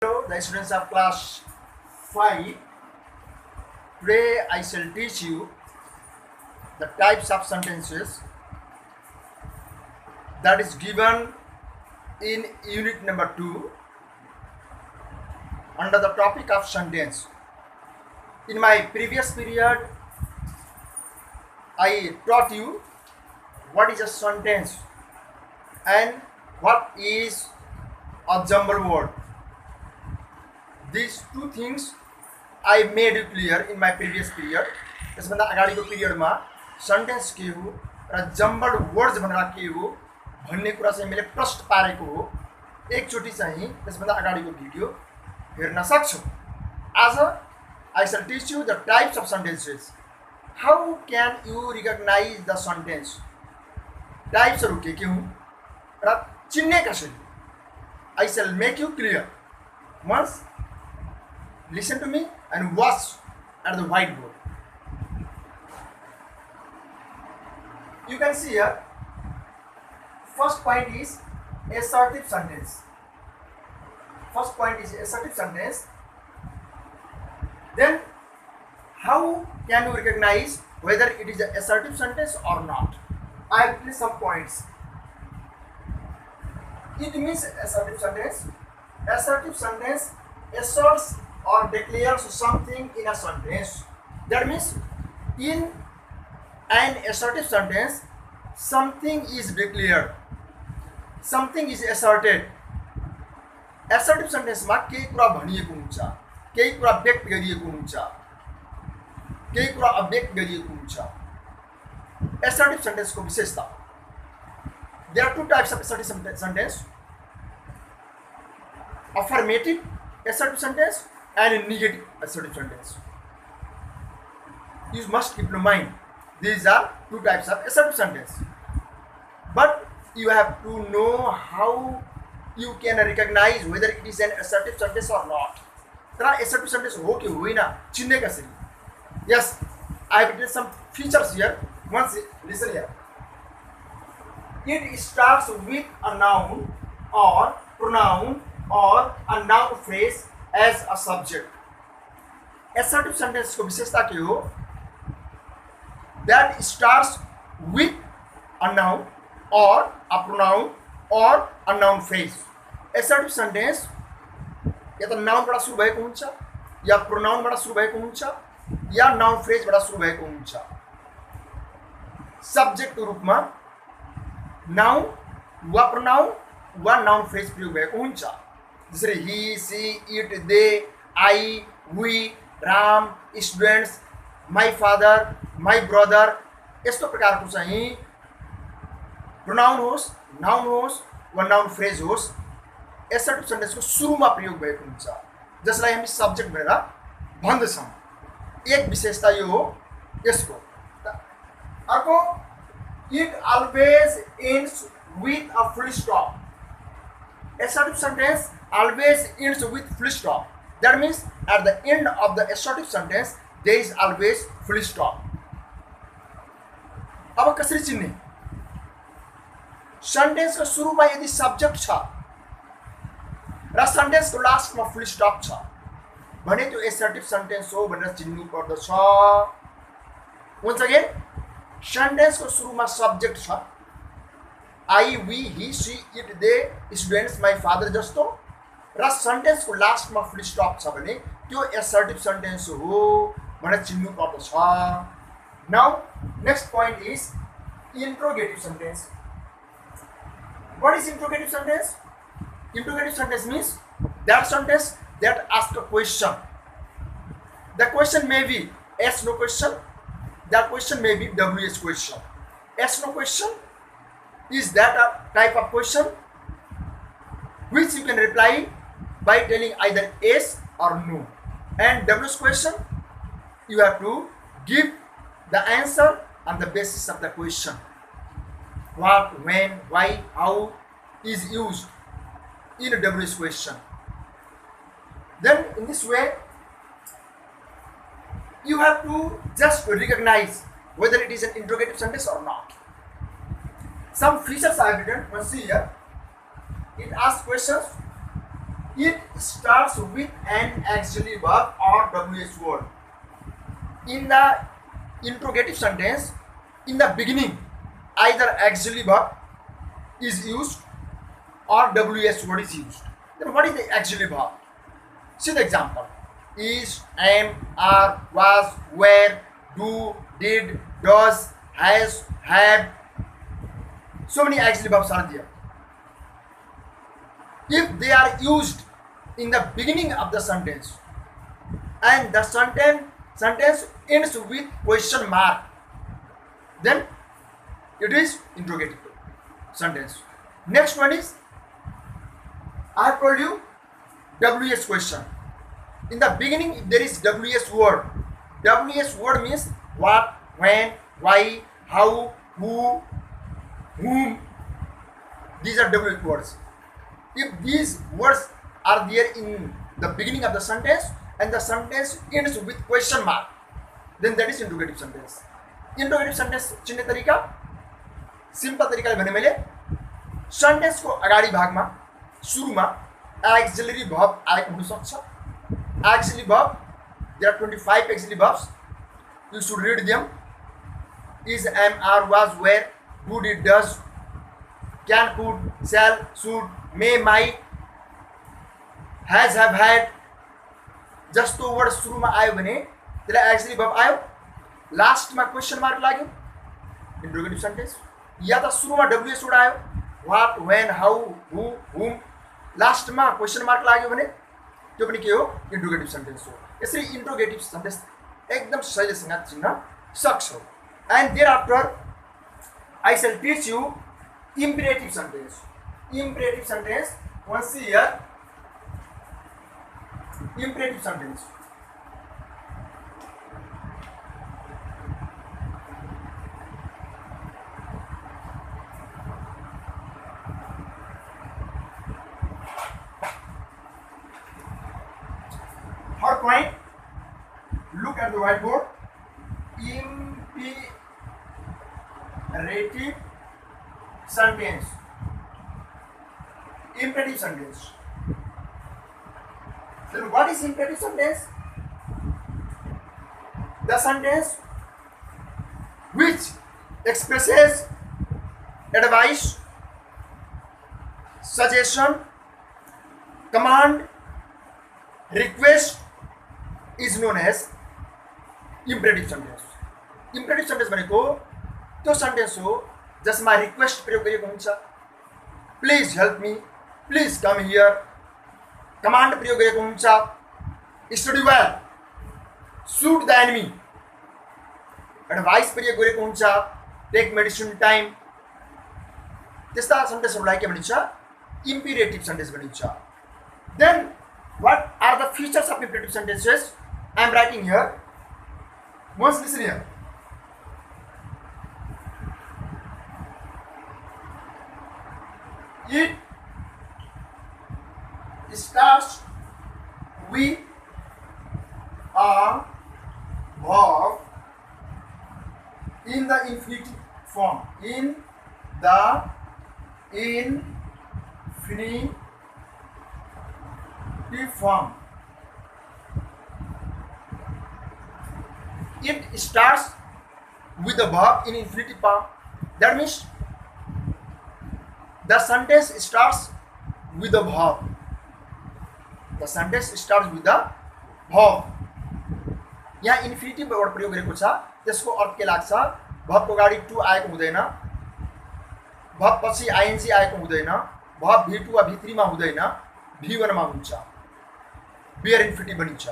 Hello, the students of class 5. Today I shall teach you the types of sentences that is given in unit number 2 under the topic of sentence. In my previous period, I taught you what is a sentence and what is a jumble word. These two things I made it clear in my previous period. त्यसभन्दा अगाडिको पिरियडमा sentence के हो र jumble words भनेर के हो भन्ने कुरा चाहिँ मैले प्रश्न पारेको हो। एकचोटि चाहिँ त्यसभन्दा अगाडिको भिडियो हेर्न सक्छौ। आज I shall teach you the types of sentences. How can you recognize the sentence? टाइप्सहरु के हुन् र चिन्ने कसरी? I shall make you clear. Once listen to me and watch at the whiteboard. You can see here, first point is assertive sentence. First point is assertive sentence. Then how can you recognize whether it is an assertive sentence or not? I have placed some points. It means assertive sentence. Assertive sentence asserts or declares something in a sentence. That means in an assertive sentence, something is declared, something is asserted. Assertive sentence मा केही कुरा भनिएको हुन्छ, केही कुरा व्यक्त गरिएको हुन्छ, केही कुरा अव्यक्त गरिएको हुन्छ। Assertive sentence को विशेषता. There are two types of assertive sentence: affirmative assertive sentence and negative assertive sentence. You must keep in mind these are two types of assertive sentence. But you have to know how you can recognize whether it is an assertive sentence or not. तर assertive sentence हो कि होइन चिन्ने कसरी? Yes, I have written some features here. Once listen here. It starts with a noun or pronoun or a noun phrase as a subject. Assertive sentence को विशेषता के हो? That starts with a noun or a pronoun or a noun phrase. Assertive sentence या तो noun बाट सुरु भएको हुन्छ, या pronoun बाट सुरु भएको हुन्छ, या noun phrase बाट सुरु भएको हुन्छ। Subject को रूपमा noun वा pronoun वा noun phrase प्रयोग भएको हुन्छ। जसरी he, she, it, they, I, we, Ram, students, my father, my brother, यस्तो प्रकारको चाहिँ pronoun होस्, noun होस् वा noun phrase होस्, assertive sentence को सुरुमा प्रयोग भएको हुन्छ, जसलाई हामी subject भनेर भन्दछौँ। एक विशेषता यो हो यसको। अर्को, it always ends with a full stop. Assertive sentence always ends with full stop. That means at the end of the assertive sentence there is always full stop. अब कसरी चिन्ने? सेन्टेन्स को सुरुमा यदि सब्जेक्ट छ र सेन्टेन्स को लास्टमा full स्टप छ भने त्यो एसर्टिभ सेन्टेन्स हो भनेर चिन्नु पर्दछ। Once again, सेन्टेन्स को सुरुमा सब्जेक्ट छ, I, we, he, she, it, they, students, my father जस्तो, र सेन्टेन्स को लास्टमा फुल स्टप छ भने त्यो एसर्टिभ सेन्टेन्स हो भनेर चिन्नु पर्दछ। Now, next point is interrogative sentence. What is interrogative sentence? Interrogative sentence means that sentence that asks a question. The question may be yes no question. That question may be WH question. Yes no question is that a type of question which you can reply by telling either yes or no. And WH question, you have to give the answer on the basis of the question. What, when, why, how is used in a WH question. Then in this way, you have to just recognize whether it is an interrogative sentence or not. Some features I have written. Once here, it asks questions It starts with an auxiliary verb or WH word. In the interrogative sentence, in the beginning, either auxiliary verb is used or WH word is used. Then what is the auxiliary verb? See the example. Is, am, are, was, were, do, did, does, has, have. So many auxiliary verbs are there. If they are used in the beginning of the sentence and the sentence ends with question mark, then it is interrogative sentence. Next one is, I have told you WH question. In the beginning, if there is WH word. WH word means what, when, why, how, who, whom. These are WH words. If these words are there in the beginning of the sentence and the sentence ends with question mark, then that is interrogative sentence. Interrogative sentence चिन्ने तरीका simple तरीकाले भने मैले sentence को अगाडि भागमा सुरुमा auxiliary verb आएको हुन सक्छ. Auxiliary verb, there are 25 auxiliary verbs. You should read them. Is, am, are, was, were, do, did, does, can, could, shall, should, may, might, has, have, had. जस्तो वर्ड सुरुमा आयो भने त्यसलाई auxiliary verb आयो, लास्टमा क्वेशन मार्क लाग्यो, इन्टरोगेटिभ sentence. या त सुरुमा WH वर्ड आयो, व्हाट, व्हेन, हाउ, हु, हुम, लास्टमा क्वेशन मार्क लाग्यो भने त्यो पनि के हो, इन्टरोगेटिभ सेन्टेन्स हो. यसरी इन्टरोगेटिभ सेन्टेन्स एकदम सजिलैसँग चिन्न सक्छौ. And thereafter I shall teach you imperative sentence. Imperative sentence, once here, imperative sentence. Third point, look at the whiteboard. Imperative sentence. Imperative sentence. Then what is imperative sentence? The sentence which expresses advice, suggestion, command, request is known as imperative sentence. Imperative sentence भनेको त्यो sentence हो जसमा request प्रयोग गरिएको हुन्छ. Please help me, please come here. Command प्रयोग गरेको हुन्छ, study well, shoot the enemy. Advice प्रयोग गरेको हुन्छ, टेक मेडिसिन टाइम. त्यस्ता सेन्टेन्सहरूलाई के भनिन्छ, इम्पेरेटिभ सेन्टेन्स भनिन्छ. Then what are the features of imperative sentences? I am writing here. Once listen here. It starts with a verb in the infinitive form. In the infinitive form. It starts with the verb in infinitive form. That means the sentence starts with the verb. The sentence starts with the verb. यहाँ इन्फिनिटिभ word प्रयोग गरेको छ. त्यसको अर्थ के लाग्छ, भर्बको अगाडि to आएको हुँदैन, भर्ब पछि आइएनजी आएको हुँदैन, भर्ब V2 वा V3 मा हुँदैन, V1 मा हुन्छ. बियर इन्फिनिटिभ बनिन्छ.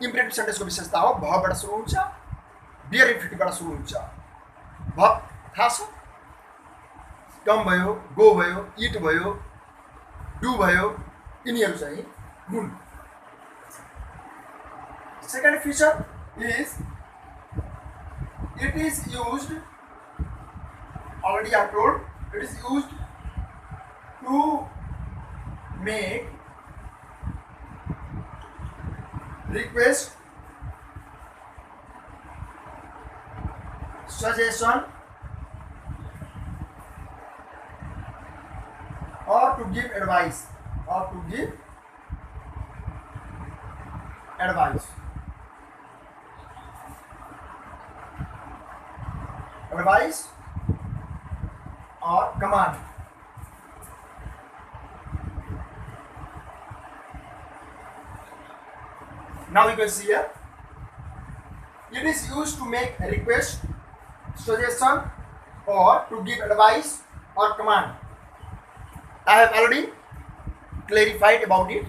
इम्पेरेटिभ सेन्टेन्सको विशेषता हो भर्बबाट सुरु हुन्छ, बियर इन्फिनिटिभबाट सुरु हुन्छ. भर्ब थाहा छ, कम भयो, गो भयो, इट भयो, डु भयो, यिनीहरू चाहिँ हुन्. Second feature is it is used, already I told, it is used to make request, suggestion, or to give advice. or to give advice. Advice or command. Now you can see here, it is used to make a request, suggestion, or to give advice or command. I have already clarified about it.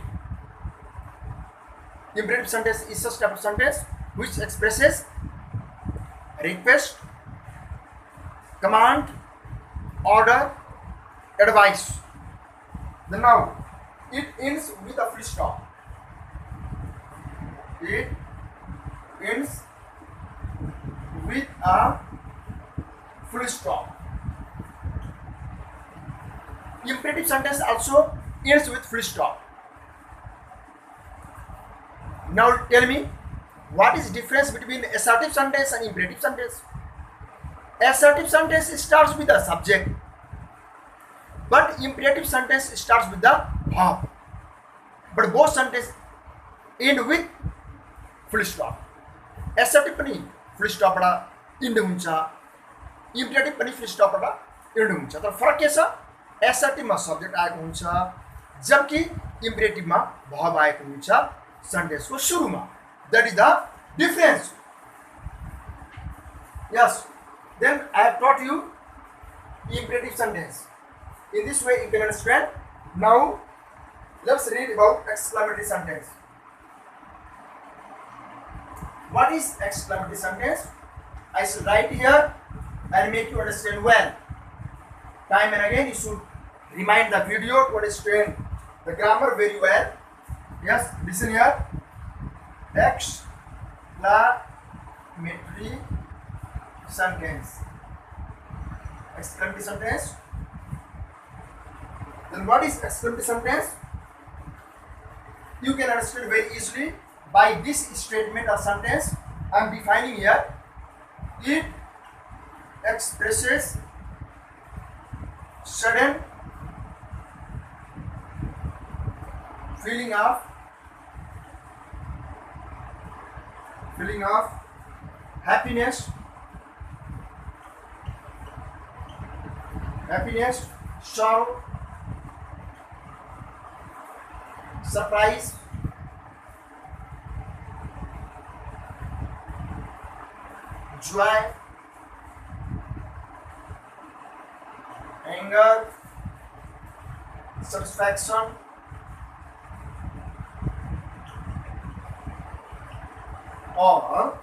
Imperative sentence is such type of sentence which expresses request, command, order, advice. Then now it ends with a full stop. It ends with a full stop. Imperative sentence also ends with full stop. Now tell me, what is difference between assertive sentence and imperative sentence? Assertive sentence starts with the subject, but imperative sentence starts with the verb. But both sentences end with full stop. Assertive पनि full stop बाट end हुन्छ, imperative पनि full stop बाट end हुन्छ. तर फरक के छ? assertive मा सब्जेक्ट आएको हुन्छ, जबकि imperative मा verb आएको हुन्छ sentence को सुरुमा. That is the difference. Yes. Then I have taught you imperative sentence. In this way you can understand. Now let's read about exclamatory sentence. What is exclamatory sentence? I shall write here and make you understand well. Time and again you should remind the video to understand the grammar very well. Yes, listen here. Exclamatory sentence. Exclamatory sentence. Then what is exclamatory sentence? You can understand very easily by this statement or sentence. I am defining here. It expresses sudden feeling of happiness, sorrow, surprise, joy, anger, satisfaction, or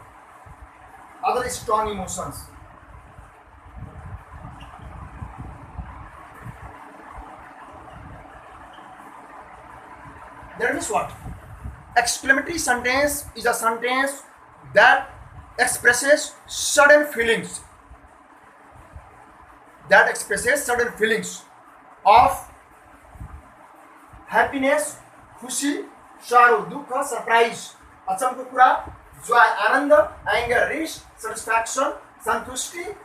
other strong emotions. That means what? Exclamatory sentence is a sentence that expresses sudden feelings. That expresses sudden feelings of happiness, खुशी, sorrow, दुःख, surprise, अचम्मको कुरा, joy, आनन्द, anger, risk, satisfaction, सन्तुष्टि,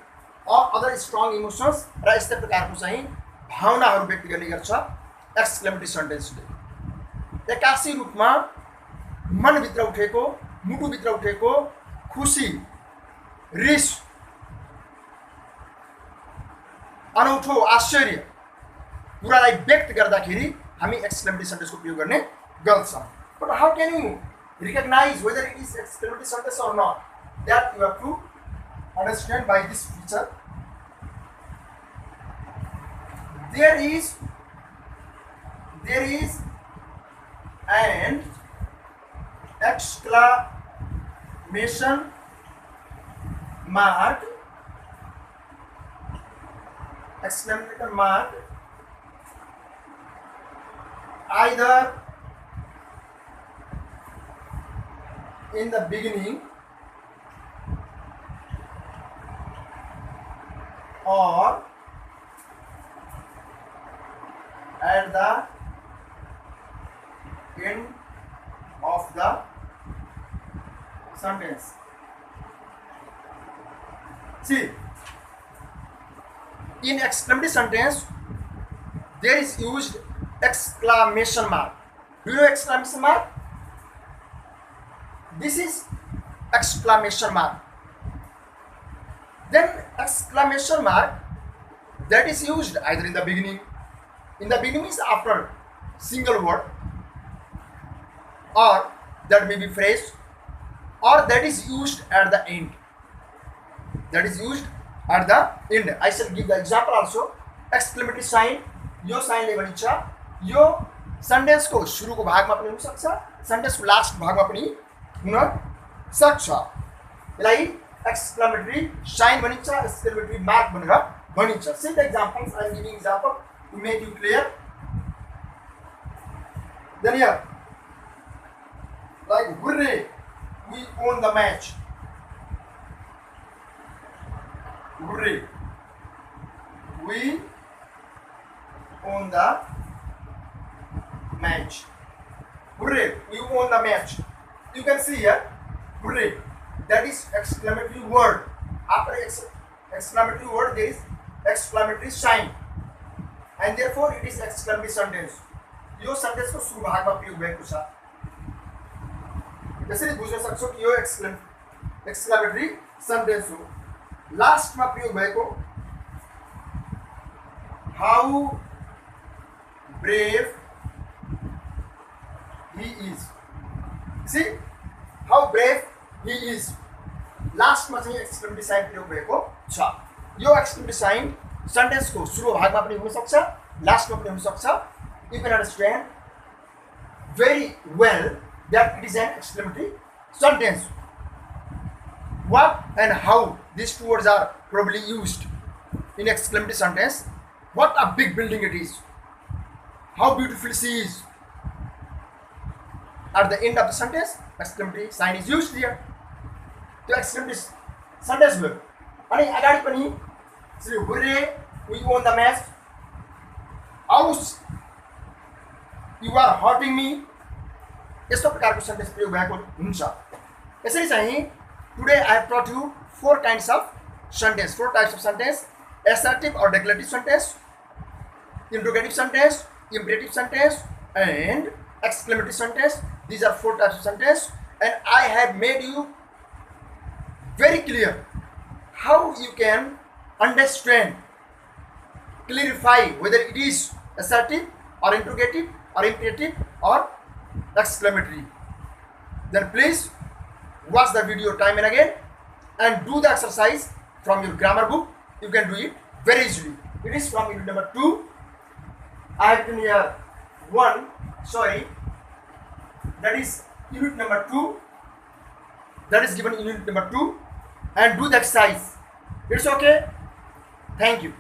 or other strong emotions र यस्तै प्रकारको चाहिँ भावनाहरू व्यक्त गर्ने गर्छ exclamatory sentence ले. एकासी रूपमा मनभित्र उठेको, मुटुभित्र उठेको खुसी, रिस, अनौठो आश्चर्य कुरालाई व्यक्त गर्दाखेरि हामी exclamatory sentence को प्रयोग गर्ने गर्छौं. But how can you recognize whether it is exclamatory sentence or not? That you have to understand by this feature. There is an exclamation mark, either in the beginning or at the end of the sentence. See, in exclamatory sentence there is used exclamation mark. Do you know exclamation mark? This is exclamation mark. Then exclamation mark that is used either in the beginning. In the beginning is after single word, or that may be phrase, or that is used at the end. That is used at the end. I shall give the example also. Exclamatory sign, यो साइनले भनिन्छ यो सेन्टेन्सको सुरुको भागमा पनि हुन सक्छ, सेन्टेन्सको last भागमा पनि हुन सक्छ। यसलाई exclamatory sign भनिन्छ, exclamatory mark भनेर भनिन्छ। See the examples. I am giving example to make you clear. Then here, like hooray, we won the match. Hooray, we won the match. Hooray, we won the match. You can see here, hooray, that is exclamatory word. After exclamatory word there is exclamatory sign, and therefore it is exclamatory sentence. Yo sentence को सुरु भागमा प्रयोग भएको छ। यसरी बुझ्न सक्छौ कि यो exclamatory sentence हो। लास्टमा प्रयोग भएको how brave he is. See, how brave he is. लास्टमा चाहिँ exclamatory sign प्रयोग भएको छ। यो exclamatory sign सेन्टेन्स को सुरु भागमा पनि हुन सक्छ, लास्टमा पनि हुन सक्छ। You can understand very well that it is an exclamatory sentence. What and how these two words are probably used in exclamatory sentence. What a big building it is. How beautiful she is. At the end of the sentence, exclamatory sign is used here. To exclamatory sentence will. अनि अगाडि पनि hooray, we won the match. Ouch, you are hurting me. यस्तो प्रकारको sentence प्रयोग भएको हुन्छ। यसरी चाहिँ today I have taught you four types of sentence: assertive or declarative sentence, interrogative sentence, imperative sentence, and exclamatory sentence. These are four types of sentence, and I have made you very clear how you can understand, clarify whether it is assertive or interrogative or imperative or exclamatory. Then please watch the video time and again and do the exercise from your grammar book. You can do it very easily. It is from unit number 2. I have written here 1, sorry, that is unit number 2. That is given in unit number 2, and do the exercise. It's okay. Thank you.